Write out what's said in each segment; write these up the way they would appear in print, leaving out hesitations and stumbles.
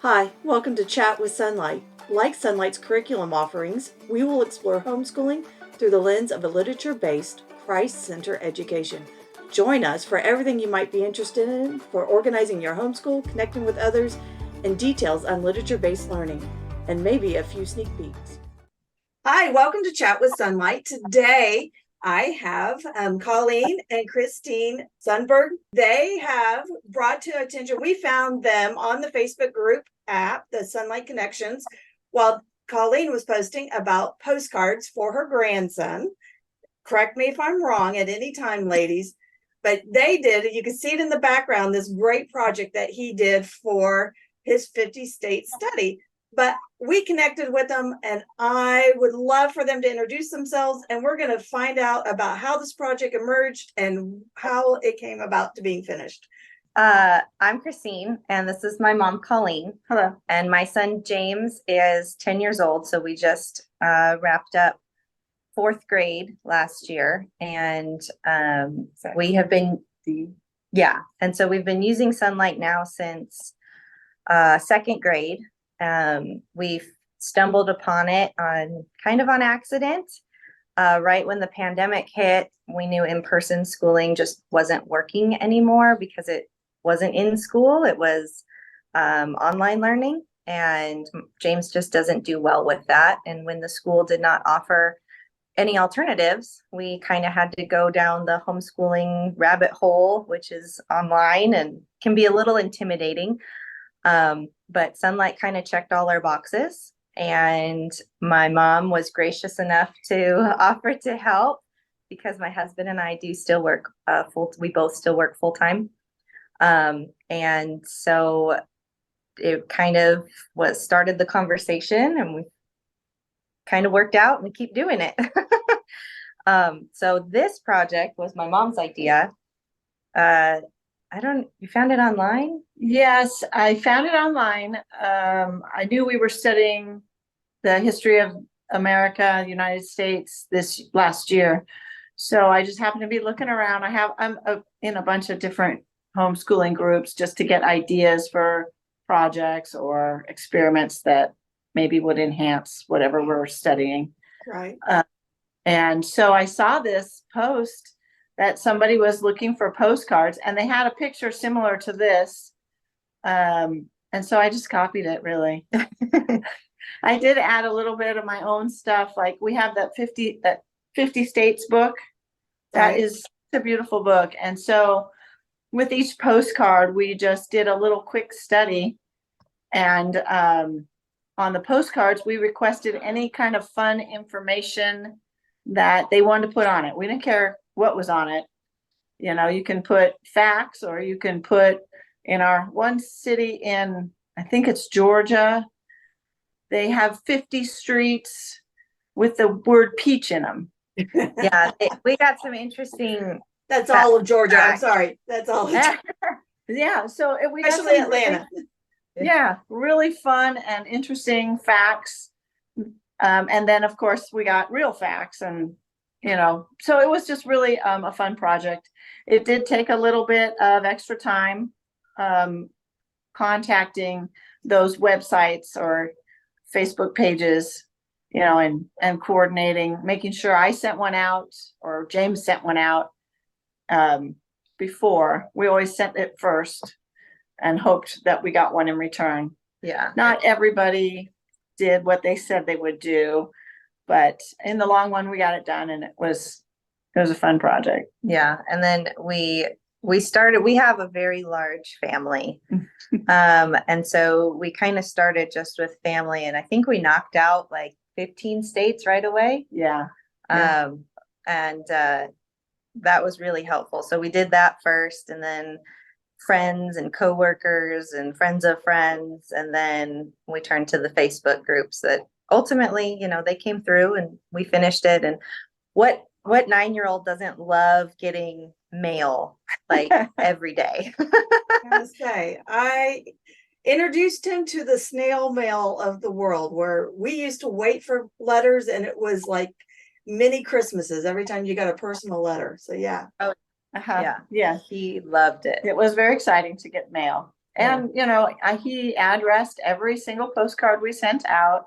Hi, welcome to Chat with Sonlight. Like Sonlight's curriculum offerings, we will explore homeschooling through the lens of a literature-based, Christ-centered education. Join us for everything you might be interested in for organizing your homeschool, connecting with others, and details on literature-based learning, and maybe a few sneak peeks. Hi, welcome to Chat with Sonlight. Today, I have Colleen and Christine Sundberg. They have brought to attention, we found them on the Facebook group app, the Sonlight Connections, while Colleen was posting about postcards for her grandson. Correct me if I'm wrong at any time, ladies, but they did, you can see it in the background, this great project that he did for his 50-state study. But we connected with them, and I would love for them to introduce themselves, and we're going to find out about how this project emerged and how it came about to being finished. I'm Christine, and this is my mom, Colleen. Hello. And my son, James, is 10 years old. So we just wrapped up fourth grade last year. And we have been, and so we've been using Sonlight now since second grade. We've stumbled upon it on accident. Right when the pandemic hit, we knew in-person schooling just wasn't working anymore because it wasn't in school. It was online learning, and James just doesn't do well with that. And when the school did not offer any alternatives, we kind of had to go down the homeschooling rabbit hole, which is online and can be a little intimidating. But Sonlight kind of checked all our boxes, and my mom was gracious enough to offer to help because my husband and I do still work we both still work full time. And so it kind of started the conversation, and we kind of worked out, and we keep doing it. So this project was my mom's idea. You found it online? Yes, I found it online. I knew we were studying the history of America, United States this last year. So I just happened to be looking around. I'm in a bunch of different homeschooling groups just to get ideas for projects or experiments that maybe would enhance whatever we're studying. Right. And so I saw this post that somebody was looking for postcards, and they had a picture similar to this. And so I just copied it, really. I did add a little bit of my own stuff. Like we have that 50 states book. That Right. is a beautiful book. And so with each postcard, we just did a little quick study. And on the postcards, we requested any kind of fun information that they wanted to put on it. We didn't care what was on it. You know, you can put facts, or you can put in our one city in, I think it's Georgia, they have 50 streets with the word peach in them. Yeah, we got some interesting. That's all of Georgia. I'm sorry. That's all. Yeah, so we got Especially some Atlanta. Yeah, really fun and interesting facts. And then of course we got real facts, and so it was just really a fun project. It did take a little bit of extra time contacting those websites or Facebook pages, and coordinating, making sure I sent one out or James sent one out before. We always sent it first and hoped that we got one in return. Yeah. Not everybody did what they said they would do, but in the long run, we got it done, and it was a fun project. Yeah. And then we have a very large family. And so we kind of started just with family, and I think we knocked out like 15 states right away. Yeah. And that was really helpful. So we did that first, and then friends and coworkers and friends of friends. And then we turned to the Facebook groups that ultimately, they came through and we finished it. And what 9-year-old doesn't love getting mail like every day? I gotta say, I introduced him to the snail mail of the world, where we used to wait for letters, and it was like mini Christmases every time you got a personal letter. So yeah. Oh, Uh-huh. yeah. Yeah. He loved it. It was very exciting to get mail. And, you know, he addressed every single postcard we sent out.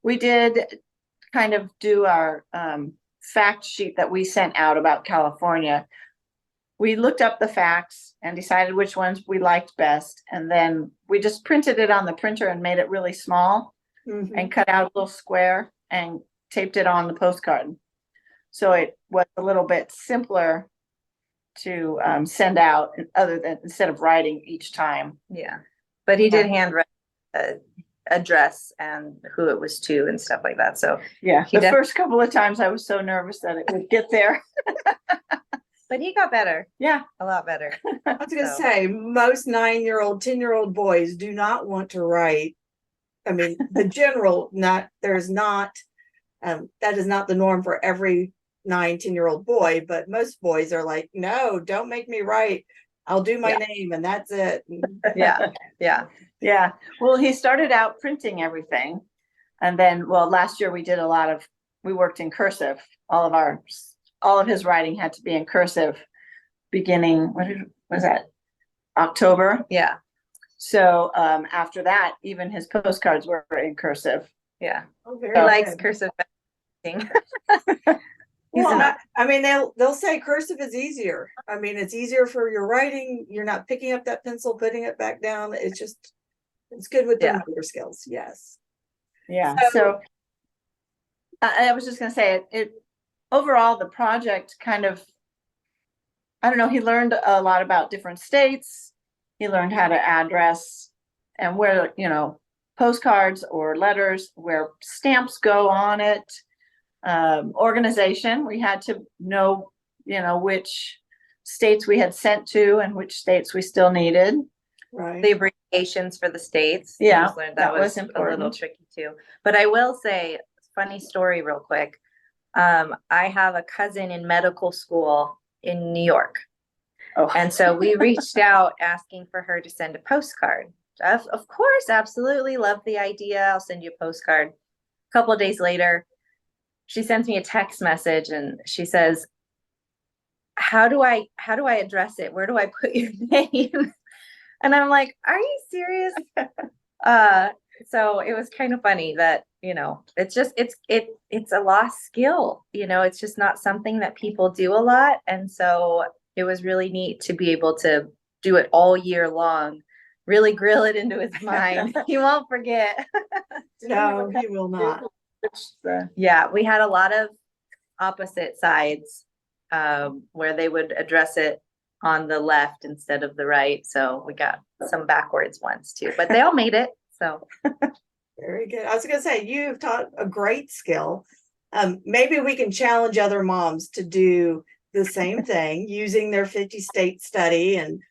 We did kind of do our fact sheet that we sent out about California. We looked up the facts and decided which ones we liked best. And then we just printed it on the printer and made it really small and cut out a little square and taped it on the postcard. So it was a little bit simpler to send out other than instead of writing each time. Yeah, but he did handwrite the address and who it was to and stuff like that. So yeah, the first couple of times I was so nervous that it would get there. But he got better. Yeah, a lot better. I was gonna say most 9-year-old, 10-year-old boys do not want to write. I mean, the general that is not the norm for every 9-10-year-old boy, but most boys are like, no, don't make me write. I'll do my name and that's it. Yeah. Well, he started out printing everything. And then, last year we worked in cursive. All of his writing had to be in cursive beginning, what was that? October. Yeah. So after that, even his postcards were in cursive. Yeah. Oh, he likes cursive. Well, I mean, they'll say cursive is easier. I mean, it's easier for your writing. You're not picking up that pencil, putting it back down. It's good with the motor skills. Yes. Yeah. So I was just going to say it overall, the project kind of, I don't know, he learned a lot about different states. He learned how to address and where, postcards or letters, where stamps go on it. Organization, we had to know, which states we had sent to and which states we still needed. Right. The abbreviations for the states. Yeah, that was a little tricky too. But I will say, funny story real quick. I have a cousin in medical school in New York. Oh. And so we reached out asking for her to send a postcard. Of course, absolutely. Love the idea. I'll send you a postcard. A couple of days later, she sends me a text message and she says, how do I address it? Where do I put your name? And I'm like, are you serious? So it was kind of funny that, it's just, it's a lost skill, it's just not something that people do a lot. And so it was really neat to be able to do it all year long, really grill it into his mind. He won't forget. No, he will not. Yeah, we had a lot of opposite sides where they would address it on the left instead of the right. So we got some backwards ones too, but they all made it. So very good. I was going to say, you've taught a great skill. Maybe we can challenge other moms to do the same thing using their 50-state study and,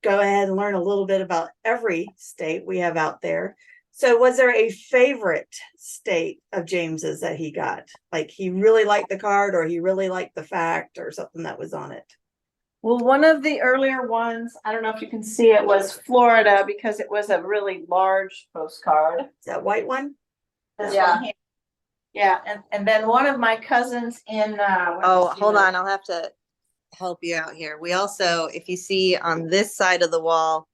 go ahead and learn a little bit about every state we have out there. So was there a favorite state of James's that he got? Like he really liked the card or he really liked the fact or something that was on it? Well, one of the earlier ones, I don't know if you can see it, was Florida because it was a really large postcard. Is that white one? Yeah. Yeah. And then one of my cousins in hold on, I'll have to help you out here. We also, if you see on this side of the wall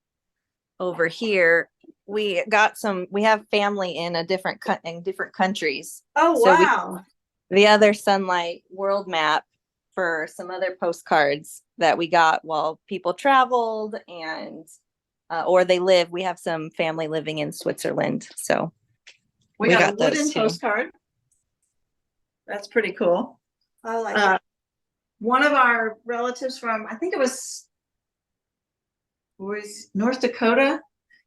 over here, we have family in different countries. Oh, so wow. The other Sonlight world map for some other postcards that we got while people traveled and or they live. We have some family living in Switzerland. So we got a those wooden postcard. That's pretty cool. I like it. One of our relatives from, I think it was North Dakota.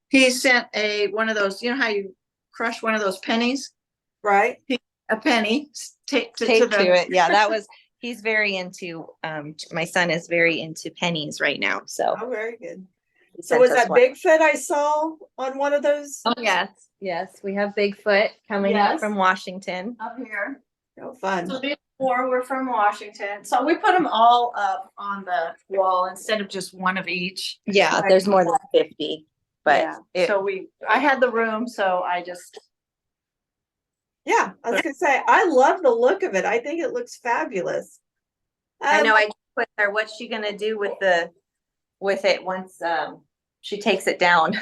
He sent one of those, how you crush one of those pennies? Right. A penny taped to it. Yeah, he's very into, my son is very into pennies right now. So. Oh, very good. So was that Bigfoot I saw on one of those? Oh, yes. Yes. We have Bigfoot coming up from Washington. Up here. Oh, fun. So these 4 were from Washington. So we put them all up on the wall instead of just one of each. Yeah, there's more than 50. But I had the room, so I just. Yeah, I was gonna say, I love the look of it. I think it looks fabulous. I know. I put her. What's she gonna do with it once she takes it down.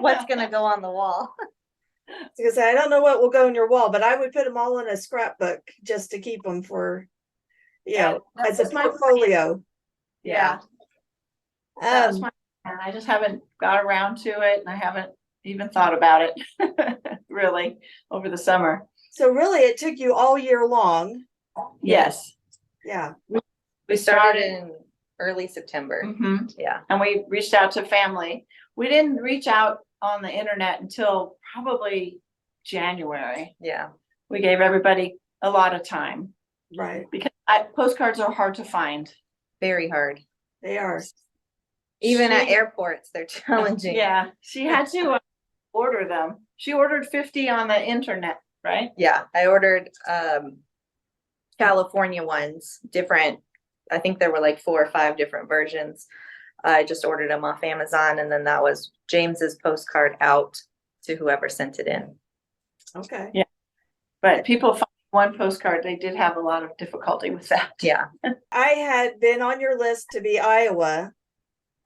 What's gonna go on the wall? Because I don't know what will go in your wall, but I would put them all in a scrapbook just to keep them for, as a portfolio. Yeah. That was Um, my plan. I just haven't got around to it and I haven't even thought about it really over the summer. so really it took you all year long. Yes. Yeah. We started in early September. Mhm. Yeah. And we reached out to family. We didn't reach out on the internet until probably January. Yeah. We gave everybody a lot of time Right. because postcards are hard to find. Very hard. They are. Even at She- airports, they're challenging. Yeah, she had to order them. She ordered 50 on the internet, right? Yeah. I ordered California ones, different. I think there were like 4 or 5 different versions. I just ordered them off Amazon, and then that was James's postcard out to whoever sent it in. Okay. Yeah. But people find one postcard, they did have a lot of difficulty with that. Yeah. I had been on your list to be Iowa,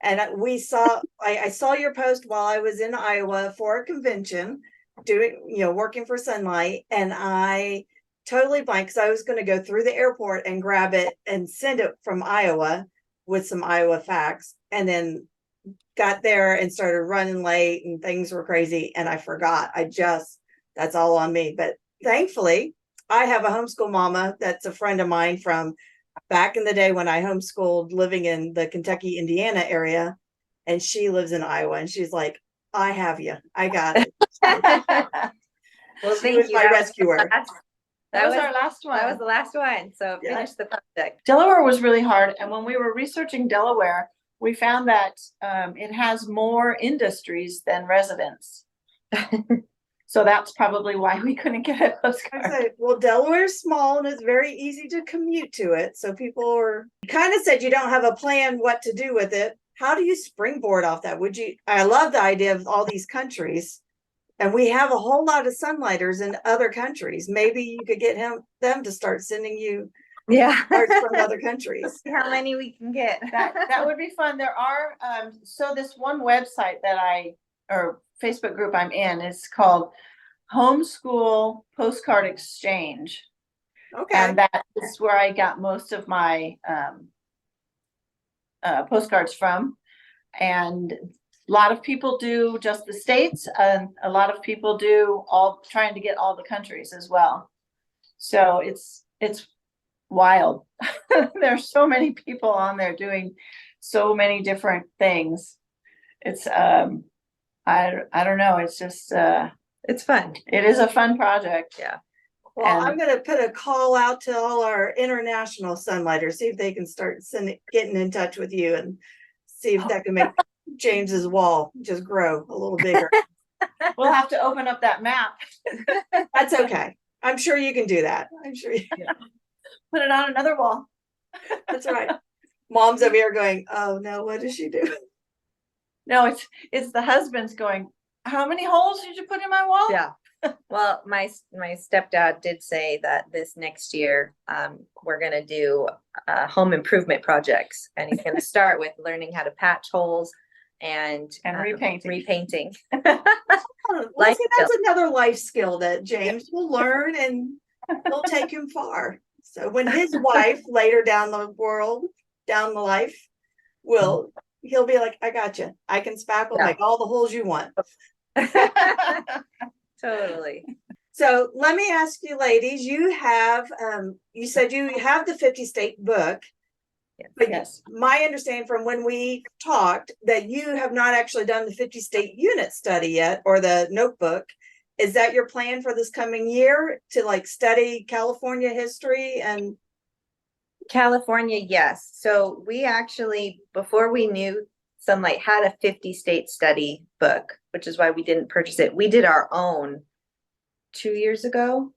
and I saw your post while I was in Iowa for a convention, working for Sonlight, and I totally blanked because I was going to go through the airport and grab it and send it from Iowa with some Iowa facts, and then got there and started running late and things were crazy and I forgot. That's all on me. But thankfully, I have a homeschool mama that's a friend of mine from back in the day when I homeschooled living in the Kentucky, Indiana area. And she lives in Iowa and she's like, I have you. I got it. Well, She thank was you. my That was rescuer. That was our last one. That was the last one. So Yeah. finish the project. Delaware was really hard. And when we were researching Delaware, we found that it has more industries than residents. So that's probably why we couldn't get a I postcard. said, well, Delaware's small and it's very easy to commute to it. So people are kind of said you don't have a plan what to do with it. How do you springboard off that? I love the idea of all these countries. And we have a whole lot of Sonlighters in other countries. Maybe you could get them to start sending you Yeah. cards from other countries. See how many we can get. That would be fun. There are so this one website or Facebook group I'm in is called Homeschool Postcard Exchange. Okay. And that is where I got most of my postcards from. And a lot of people do just the states, and a lot of people do trying to get all the countries as well. So it's wild. There's so many people on there doing so many different things. It's I don't know. It's just It's fun. it is a fun project. Yeah. Well, And- I'm going to put a call out to all our international Sonlighters, see if they can start getting in touch with you and see if that can make James's wall just grow a little bigger. We'll have to open up that map. That's okay. I'm sure you can do that. I'm sure you Put it on another wall. That's right. Mom's over here going, oh no, what does she do? No, it's the husband's going, how many holes did you put in my wall? Yeah. Well, my stepdad did say that this next year, we're gonna do home improvement projects, and he's gonna start with learning how to patch holes and repainting. repainting. Well, Life see, that's another life skill that James will learn and will take him far. So when his wife later down the life he'll be like, I got you. I can spackle, Yeah. make all the holes you want. Totally. So let me ask you ladies, you said you have the 50 state book, but Yes. my understanding from when we talked that you have not actually done the 50 state unit study yet, or the notebook. Is that your plan for this coming year, to study California history and? California, yes. So we actually, before we knew Sonlight, had a 50 state study book, which is why we didn't purchase it. We did our own 2 years ago.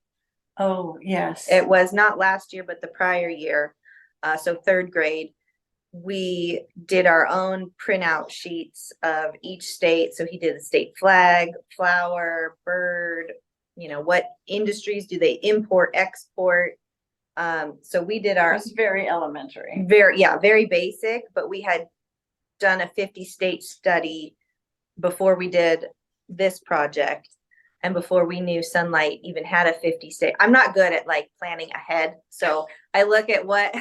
Oh, yes. It was not last year, but the prior year. So 3rd grade, we did our own printout sheets of each state. So he did a state flag, flower, bird, what industries do they import, export? So we did our It's very elementary. very basic, but we had done a 50 state study before we did this project and before we knew Sonlight even had a 50 state. I'm not good at like planning ahead. So I look at what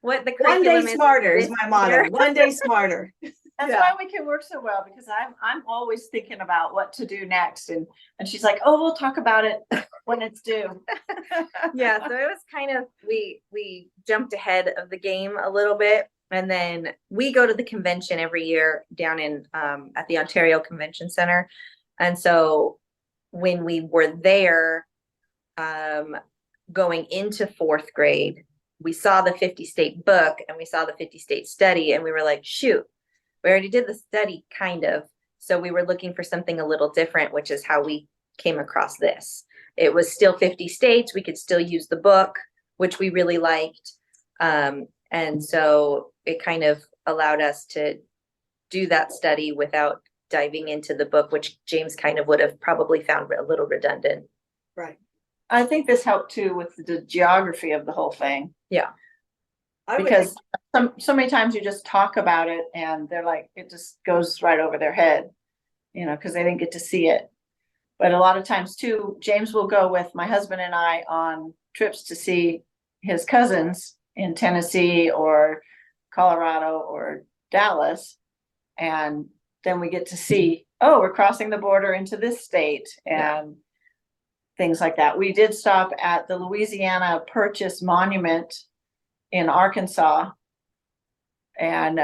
what the One curriculum day smarter is this my motto. year. One day smarter. That's Yeah. why we can work so well, because I'm always thinking about what to do next, and she's like, oh, we'll talk about it when it's due. Yeah, so it was kind of we jumped ahead of the game a little bit, and then we go to the convention every year down in at the Ontario Convention Center, and so when we were there, going into fourth grade, we saw the 50 state book and we saw the 50 state study, and we were like, shoot, we already did the study kind of, so we were looking for something a little different, which is how we came across this. It was still 50 states. We could still use the book, which we really liked. And so it kind of allowed us to do that study without diving into the book, which James kind of would have probably found a little redundant. Right. I think this helped too with the geography of the whole thing. Yeah. Because so many times you just talk about it and they're like, it just goes right over their head, you know, because they didn't get to see it. But a lot of times too, James will go with my husband and I on trips to see his cousins in Tennessee or Colorado or Dallas. And then we get to see, oh, we're crossing the border into this state and things like that. We did stop at the Louisiana Purchase Monument in Arkansas, and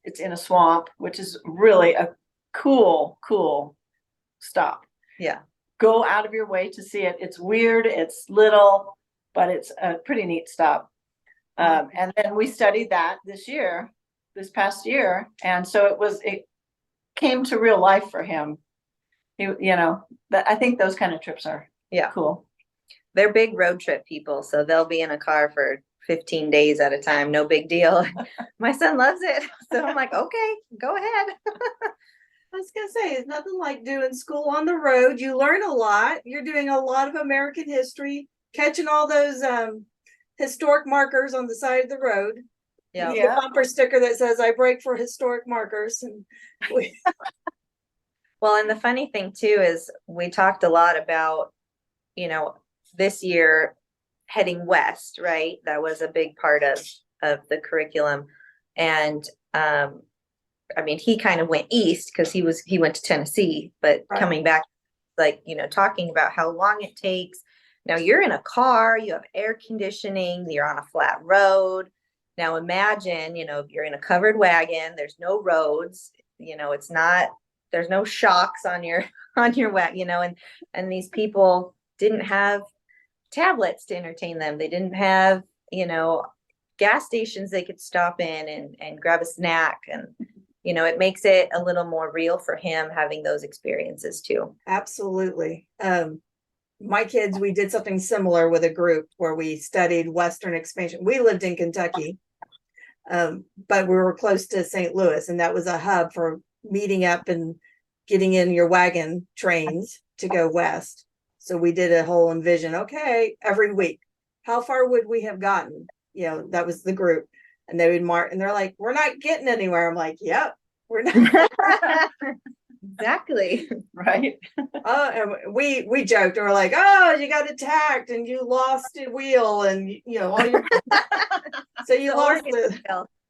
it's in a swamp, which is really a cool stop. Yeah. Go out of your way to see it. It's weird, it's little, but it's a pretty neat stop. And then we studied that this past year. And so it came to real life for him. I think those kind of trips are cool. They're big road trip people. So they'll be in a car for 15 days at a time. No big deal. My son loves it. So I'm like, okay, go ahead. I was gonna say, it's nothing like doing school on the road. You learn a lot. You're doing a lot of American history, catching all those historic markers on the side of the road. Yeah. The bumper sticker that says "I break for historic markers." And well, and the funny thing too is we talked a lot about, this year heading west, right? That was a big part of the curriculum. And he kind of went east because he went to Tennessee, but coming back, like, talking about how long it takes. Now you're in a car, you have air conditioning, you're on a flat road. Now imagine, if you're in a covered wagon, there's no roads, there's no shocks on your wagon, and these people didn't have tablets to entertain them. They didn't have, gas stations they could stop in and grab a snack. And, it makes it a little more real for him having those experiences too. Absolutely. My kids, we did something similar with a group where we studied Western expansion. We lived in Kentucky, but we were close to St. Louis, and that was a hub for meeting up and getting in your wagon trains to go west. So we did a whole envision, okay, every week, how far would we have gotten? That was the group. And they would mark, and they're like, we're not getting anywhere. I'm like, yep, we're not. Exactly. Right. And we joked, and we're like, oh, you got attacked and you lost a wheel, and all your so you lost the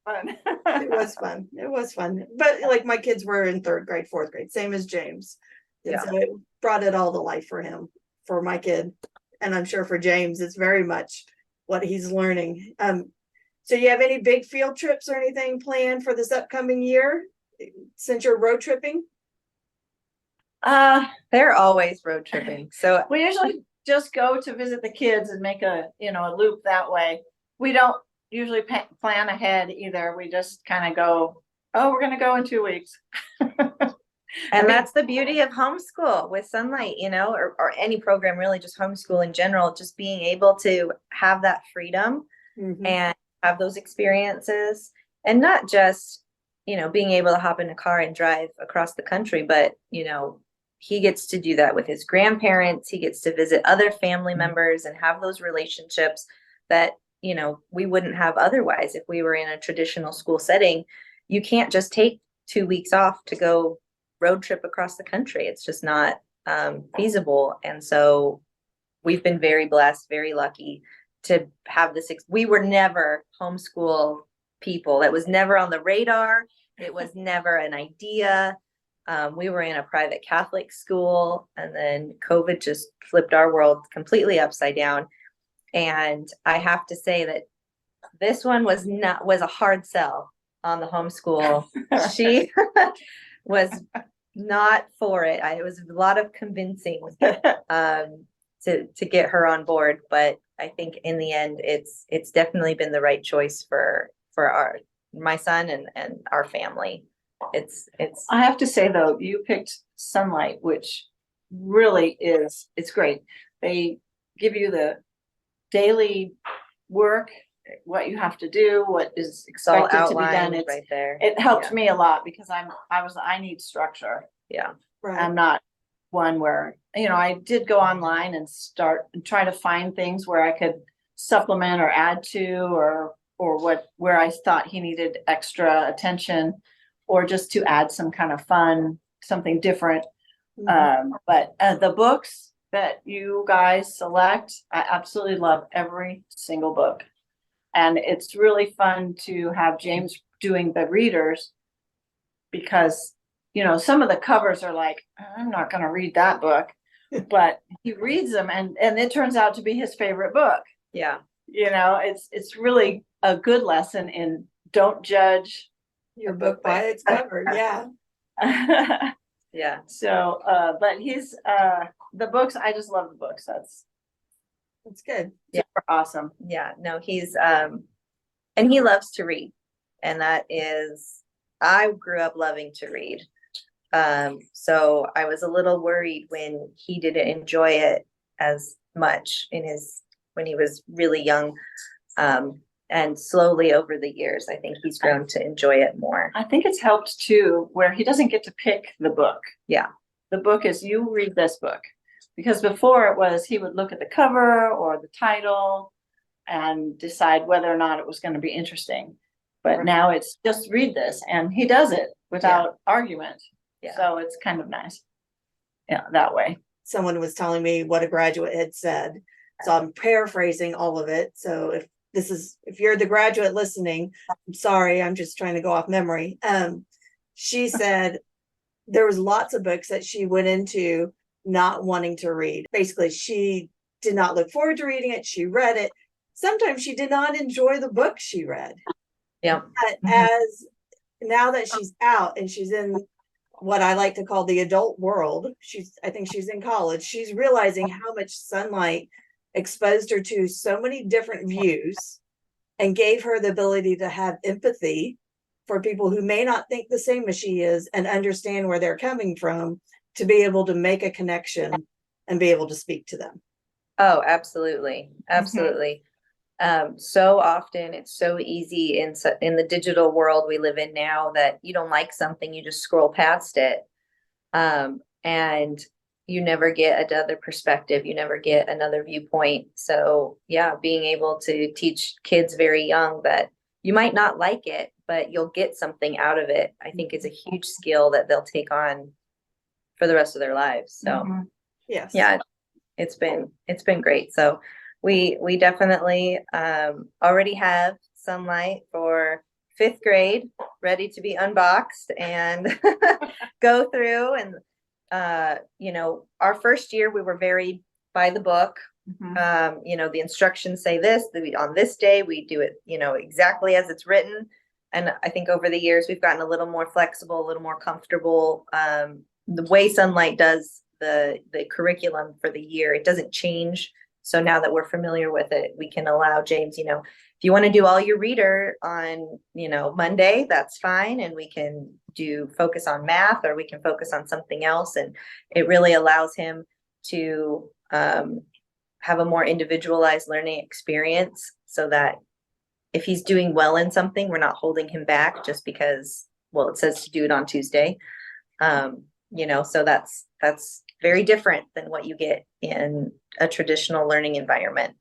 fun. It was fun. But like my kids were in third grade, fourth grade, same as James. And so it brought it all to life for him, for my kid. And I'm sure for James, it's very much what he's learning. So you have any big field trips or anything planned for this upcoming year since you're road tripping? They're always road tripping. So we usually just go to visit the kids and make a loop that way. We don't usually plan ahead either. We just kind of go, oh, we're going to go in 2 weeks. And that's the beauty of homeschool with Sonlight, or any program, really, just homeschool in general, just being able to have that freedom and have those experiences, and not just, being able to hop in a car and drive across the country, but, he gets to do that with his grandparents. He gets to visit other family members and have those relationships that, we wouldn't have otherwise if we were in a traditional school setting. You can't just take 2 weeks off to go road trip across the country. It's just not feasible. And so we've been very blessed, very lucky to have this. We were never homeschool people. That was never on the radar. It was never an idea. We were in a private Catholic school, and then COVID just flipped our world completely upside down. And I have to say that this one was a hard sell on the homeschool. She was not for it. It was a lot of convincing to get her on board, but I think in the end, it's definitely been the right choice for my son and our family. It's. I have to say though, you picked Sonlight, which really it's great. They give you the daily work, what you have to do, what is expected to be done. It's right there. It helped me a lot because I need structure. Yeah. Right. I'm not one where, I did go online and try to find things where I could supplement or add to, or where I thought he needed extra attention, or just to add some kind of fun, something different. But the books that you guys select, I absolutely love every single book. And it's really fun to have James doing the readers, because, some of the covers are like, I'm not going to read that book, but he reads them and it turns out to be his favorite book. Yeah. It's really a good lesson in don't judge Your book by its cover. Yeah. Yeah. So, but he's, the books, I just love the books. That's good. Yeah. Super awesome. Yeah. No, he's, and he loves to read. And I grew up loving to read. So I was a little worried when he didn't enjoy it as much when he was really young. And slowly over the years, I think he's grown to enjoy it more. I think it's helped too, where he doesn't get to pick the book. Yeah. The book is, you read this book, because before it was, he would look at the cover or the title and decide whether or not it was going to be interesting. But now it's just read this, and he does it without argument. Yeah. So it's kind of nice. Yeah, that way. Someone was telling me what a graduate had said. So I'm paraphrasing all of it. So if you're the graduate listening, I'm sorry, I'm just trying to go off memory. She said there was lots of books that she went into not wanting to read. Basically, she did not look forward to reading it. She read it. Sometimes she did not enjoy the book she read. Yeah. But as now that she's out and she's in what I like to call the adult world, I think she's in college, she's realizing how much Sonlight exposed her to so many different views and gave her the ability to have empathy for people who may not think the same as she is and understand where they're coming from, to be able to make a connection and be able to speak to them. Oh, absolutely. Absolutely. So often it's so easy in the digital world we live in now that you don't like something, you just scroll past it. And you never get another perspective. You never get another viewpoint. So yeah, being able to teach kids very young that you might not like it, but you'll get something out of it, I think is a huge skill that they'll take on for the rest of their lives. So Yes. yeah, it's been great. So we definitely already have Sonlight for 5th grade ready to be unboxed and go through. And our first year we were very by the book. The instructions say this, on this day we do it, exactly as it's written. And I think over the years we've gotten a little more flexible, a little more comfortable. The way Sonlight does the curriculum for the year, it doesn't change. So now that we're familiar with it, we can allow James, if you want to do all your reader on, Monday, that's fine. And we can focus on math, or we can focus on something else. And it really allows him to have a more individualized learning experience, so that if he's doing well in something, we're not holding him back just because, it says to do it on Tuesday. So that's very different than what you get in a traditional learning environment.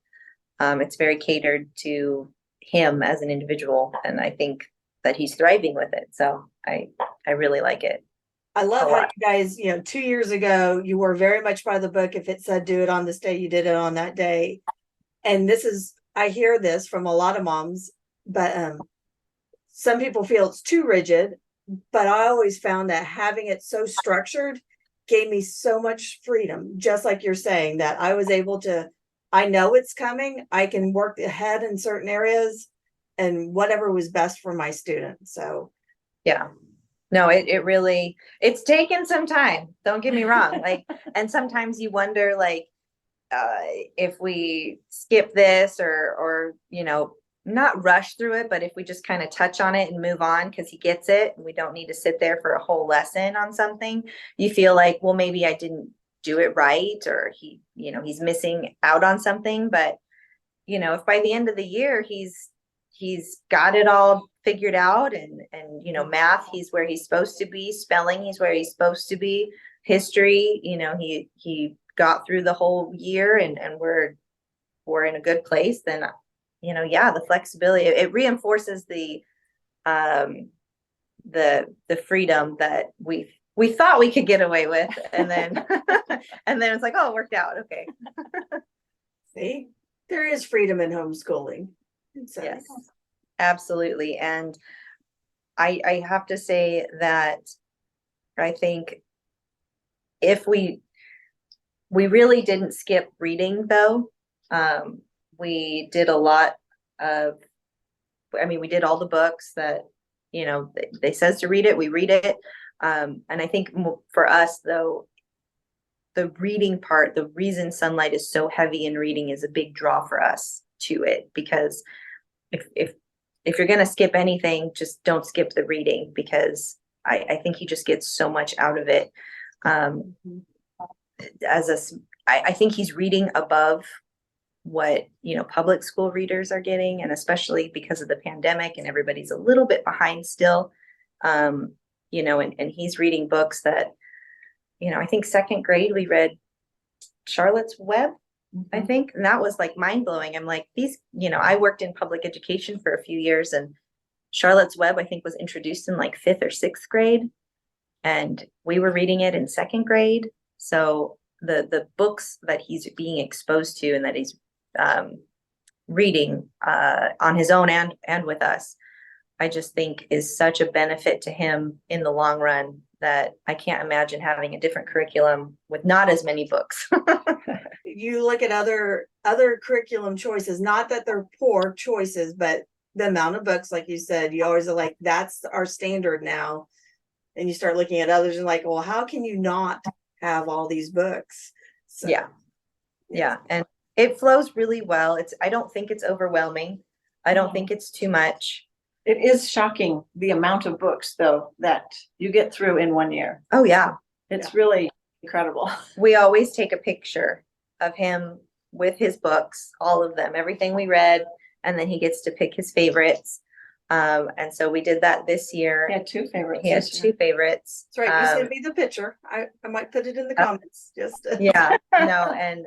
It's very catered to him as an individual, and I think that he's thriving with it. So I really like it. I love A how lot. you guys, 2 years ago, you were very much by the book. If it said do it on this day, you did it on that day. And I hear this from a lot of moms, but some people feel it's too rigid. But I always found that having it so structured gave me so much freedom, just like you're saying, that I was able to, I know it's coming. I can work ahead in certain areas and whatever was best for my students. So Yeah. No, it really, it's taken some time. Don't get me wrong. Like, and sometimes you wonder, like, if we skip this or, not rush through it, but if we just kind of touch on it and move on because he gets it and we don't need to sit there for a whole lesson on something, you feel like, well, maybe I didn't do it right, or he's missing out on something. But, if by the end of the year, he's got it all figured out and math, he's where he's supposed to be, spelling, he's where he's supposed to be, history, he got through the whole year and we're in a good place, then yeah, the flexibility, it reinforces the freedom that we thought we could get away with, and then and then it's like, oh, it worked out. Okay. see, there is freedom in homeschooling. So, Yes, absolutely. And I have to say that I think if we really didn't skip reading, though. We did a lot of, we did all the books that, they says to read it, we read it. And I think for us, though, the reading part, the reason Sonlight is so heavy in reading is a big draw for us to it, because if you're going to skip anything, just don't skip the reading, because I think you just get so much out of it. I think he's reading above what public school readers are getting, and especially because of the pandemic and everybody's a little bit behind still. And he's reading books that, I think second grade we read Charlotte's Web, I think, and that was like mind-blowing. I'm like, I worked in public education for a few years, and Charlotte's Web, I think, was introduced in like 5th or 6th grade, and we were reading it in 2nd grade. So the books that he's being exposed to and that he's reading on his own and with us, I just think is such a benefit to him in the long run, that I can't imagine having a different curriculum with not as many books. you look at other curriculum choices, not that they're poor choices, but the amount of books, like you said, you always are like, that's our standard now. And you start looking at others and like, well, how can you not have all these books? So, yeah. And it flows really well. I don't think it's overwhelming. I don't think it's too much. It is shocking the amount of books, though, that you get through in 1 year. Oh, yeah. It's really incredible. We always take a picture of him with his books, all of them, everything we read, and then he gets to pick his favorites. And so we did that this year. He had 2 favorites. He has 2 favorites. That's right. You sent me the picture. I might put it in the comments. Yeah, no, and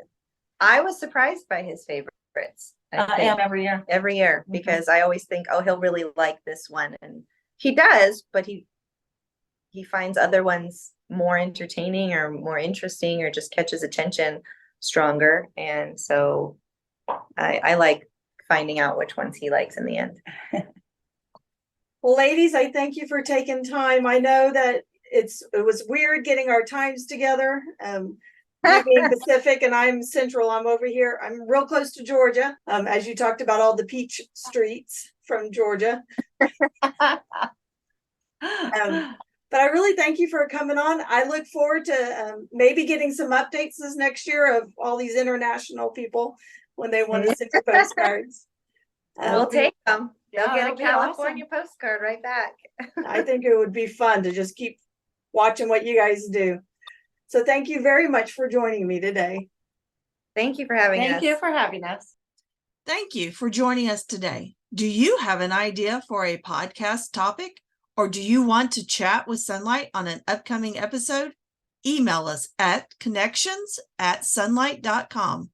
I was surprised by his favorites. I am every year. Because I always think, oh, he'll really like this one, and he does, but he finds other ones more entertaining or more interesting, or just catches attention stronger. And so I like finding out which ones he likes in the end. Well, ladies, I thank you for taking time. I know that it was weird getting our times together. You being Pacific and I'm Central, I'm over here. I'm real close to Georgia. As you talked about all the peach streets from Georgia. But I really thank you for coming on. I look forward to maybe getting some updates this next year of all these international people when they want to send you postcards. We'll take them. They'll Yeah, get a that'd be California postcard right back. I think it would be fun to just keep watching what you guys do. So thank you very much for joining me today. Thank you for having us. Thank you for having us. Thank you for joining us today. Do you have an idea for a podcast topic, or do you want to chat with Sonlight on an upcoming episode? Email us at connections@sonlight.com.